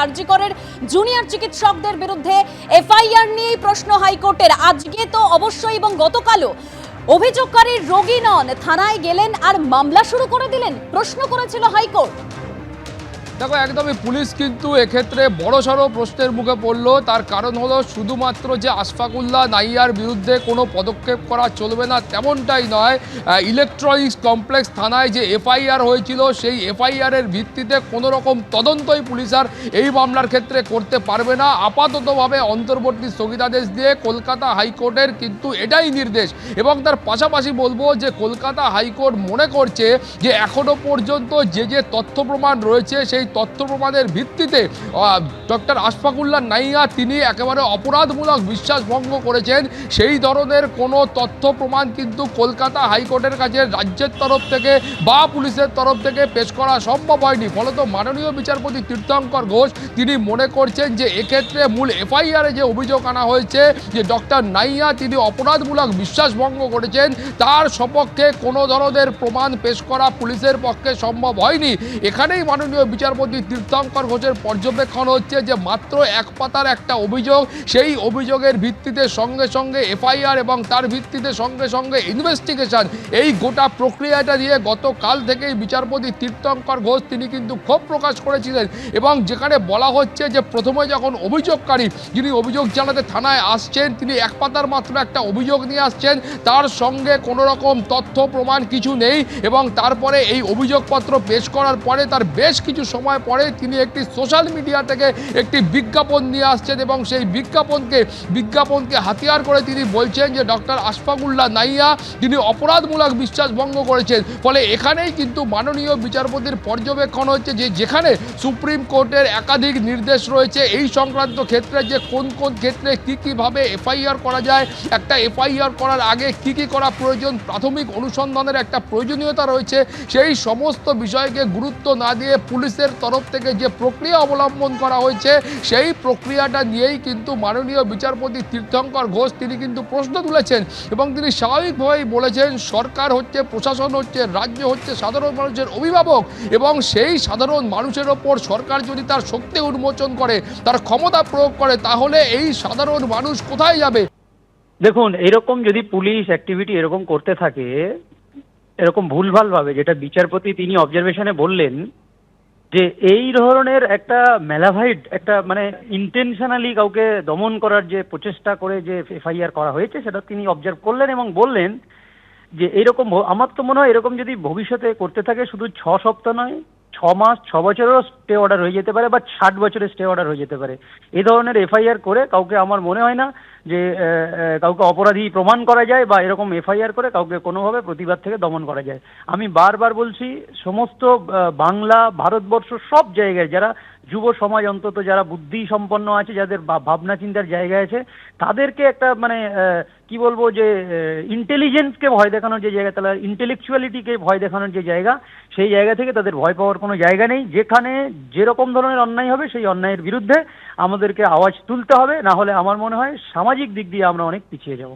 আরজি করের জুনিয়র চিকিৎসকদের বিরুদ্ধে এফআইআর নিয়ে প্রশ্ন হাইকোর্টের। আজকে তো অবশ্যই এবং গতকালও অভিযোগকারী রোগী নন, থানায় গেলেন আর মামলা শুরু করে দিলেন, প্রশ্ন করেছিল হাইকোর্ট। দেখো, একদমই পুলিশ কিন্তু এক্ষেত্রে বড়সড় প্রশ্নের মুখে পড়লো। তার কারণ হলো শুধুমাত্র যে আশফাকুল্লাহ নাইয়ার বিরুদ্ধে কোনো পদক্ষেপ করা চলবে না তেমনটাই নয়, ইলেকট্রনিক্স কমপ্লেক্স থানায় যে এফআইআর হয়েছিল সেই এফআইআরের ভিত্তিতে কোনো রকম তদন্তই পুলিশ আর এই মামলার ক্ষেত্রে করতে পারবে না। আপাততভাবে অন্তর্বর্তী স্থগিতাদেশ দিয়ে কলকাতা হাইকোর্টের কিন্তু এটাই নির্দেশ। এবং তার পাশাপাশি বলবো যে কলকাতা হাইকোর্ট মনে করছে যে এখনো পর্যন্ত যে তথ্য প্রমাণ রয়েছে সেই তথ্য প্রমাণের ভিত্তিতে ডক্টর আশফাকুল্লাহ নাইয়া তিনি একেবারে অপরাধমূলক বিশ্বাস ভঙ্গ করেছেন, সেই ধরনের কোনো তথ্য প্রমাণ কিন্তু কলকাতা হাইকোর্টের কাছে রাজ্যের তরফ থেকে বা পুলিশের তরফ থেকে পেশ করা সম্ভব হয়নি। ফলত মাননীয় বিচারপতি তীর্থঙ্কর ঘোষ তিনি মনে করছেন যে এক্ষেত্রে মূল এফআইআরে যে অভিযোগ আনা হয়েছে যে ডক্টর নাইয়া তিনি অপরাধমূলক বিশ্বাস ভঙ্গ করেছেন, তার সপক্ষে কোনো ধরনের প্রমাণ পেশ করা পুলিশের পক্ষে সম্ভব হয়নি। এখানেই মাননীয় বিচারপতি তীর্থঙ্কর ঘোষের পর্যবেক্ষণ হচ্ছে যে মাত্র এক পাতার একটা অভিযোগ, সেই অভিযোগের ভিত্তিতে সঙ্গে সঙ্গে এফআইআর এবং তার ভিত্তিতে সঙ্গে সঙ্গে ইনভেস্টিগেশন, এই গোটা প্রক্রিয়াটা নিয়ে গতকাল থেকেই বিচারপতি তীর্থঙ্কর ঘোষ তিনি কিন্তু ক্ষোভ প্রকাশ করেছিলেন। এবং যেখানে বলা হচ্ছে যে প্রথমে যখন অভিযোগকারী যিনি অভিযোগ জানাতে থানায় আসছেন তিনি এক পাতার মাত্র একটা অভিযোগ নিয়ে আসছেন, তার সঙ্গে কোনো রকম তথ্য প্রমাণ কিছু নেই। এবং তারপরে এই অভিযোগপত্র পেশ করার পরে তার বেশ কিছু সময় পরে তিনি একটি সোশ্যাল মিডিয়া থেকে একটি বিজ্ঞাপন নিয়ে আসছেন এবং সেই বিজ্ঞাপনকে হাতিয়ার করে তিনি বলছেন যে ডক্টর আশফাকুল্লাহ নাইয়া তিনি অপরাধমূলক বিশ্বাস ভঙ্গ করেছেন। ফলে এখানেই কিন্তু মাননীয় বিচারপতির পর্যবেক্ষণ হচ্ছে যে যেখানে সুপ্রিম কোর্টের একাধিক নির্দেশ রয়েছে এই সংক্রান্ত ক্ষেত্রে যে কোন কোন ক্ষেত্রে কীভাবে এফআইআর করা যায়, একটা এফআইআর করার আগে কি করা প্রয়োজন, প্রাথমিক অনুসন্ধানের একটা প্রয়োজনীয়তা রয়েছে, সেই সমস্ত বিষয়কে গুরুত্ব না দিয়ে পুলিশের তরফ থেকে যে প্রক্রিয়া অবলম্বন করা হয়েছে সেই প্রক্রিয়াটা নিয়েই কিন্তু মাননীয় বিচারপতি তীর্থঙ্কর ঘোষ তিনি কিন্তু প্রশ্ন তুলেছেন। এবং তিনি স্বাভাবিকভাবেই বলেছেন সরকার হচ্ছে, প্রশাসন হচ্ছে, রাজ্য হচ্ছে সাধারণ মানুষের অভিভাবক এবং সেই সাধারণ মানুষের ওপর সরকার যদি তার শক্তি উন্মোচন করে, তার ক্ষমতা প্রয়োগ করে, তাহলে এই সাধারণ মানুষ কোথায় যাবে? দেখুন, এরকম যদি পুলিশ অ্যাক্টিভিটি এরকম করতে থাকে এরকম ভুলভালভাবে, যেটা বিচারপতি তিনি অবজারভেশনে বললেন যে এই ধরনের একটা ম্যালাভাইড একটা মানে ইন্টেনশনালি কাউকে দমন করার যে প্রচেষ্টা করে যে এফআইআর করা হয়েছে সেটা তিনি অবজার্ভ করলেন এবং বললেন যে এইরকম আমার তো মনে হয় এরকম যদি ভবিষ্যতে করতে থাকে শুধু 6 সপ্তাহ নয়, 6 মাস 6 বছরেরও স্টে অর্ডার হয়ে যেতে পারে বা 60 বছরের স্টে অর্ডার হয়ে যেতে পারে। এই ধরনের এফআইআর করে কাউকে আমার মনে হয় না যে কাউকে অপরাধী প্রমাণ করা যায় বা এরকম এফআইআর করে কাউকে কোনোভাবে প্রতিবাদ থেকে দমন করা যায়। আমি বারবার বলছি সমস্ত বাংলা ভারতবর্ষ সব জায়গায় যারা যুব সমাজ অন্তত যারা বুদ্ধি সম্পন্ন আছে, যাদের ভাবনা চিন্তার জায়গা আছে, তাদেরকে একটা মানে কি বলবো যে ইন্টেলিজেন্সকে ভয় দেখানোর যে জায়গা, তাহলে ইন্টেলেকচুয়ালিটিকে ভয় দেখানোর যে জায়গা, সেই জায়গা থেকে তাদের ভয় পাওয়ার কোনো জায়গা নেই। যেখানে যেরকম ধরনের অন্যায় হবে সেই অন্যায়ের বিরুদ্ধে আমাদেরকে আওয়াজ তুলতে হবে, না হলে আমার মনে হয় সামাজিক দিক দিয়ে আমরা অনেক পিছিয়ে যাব।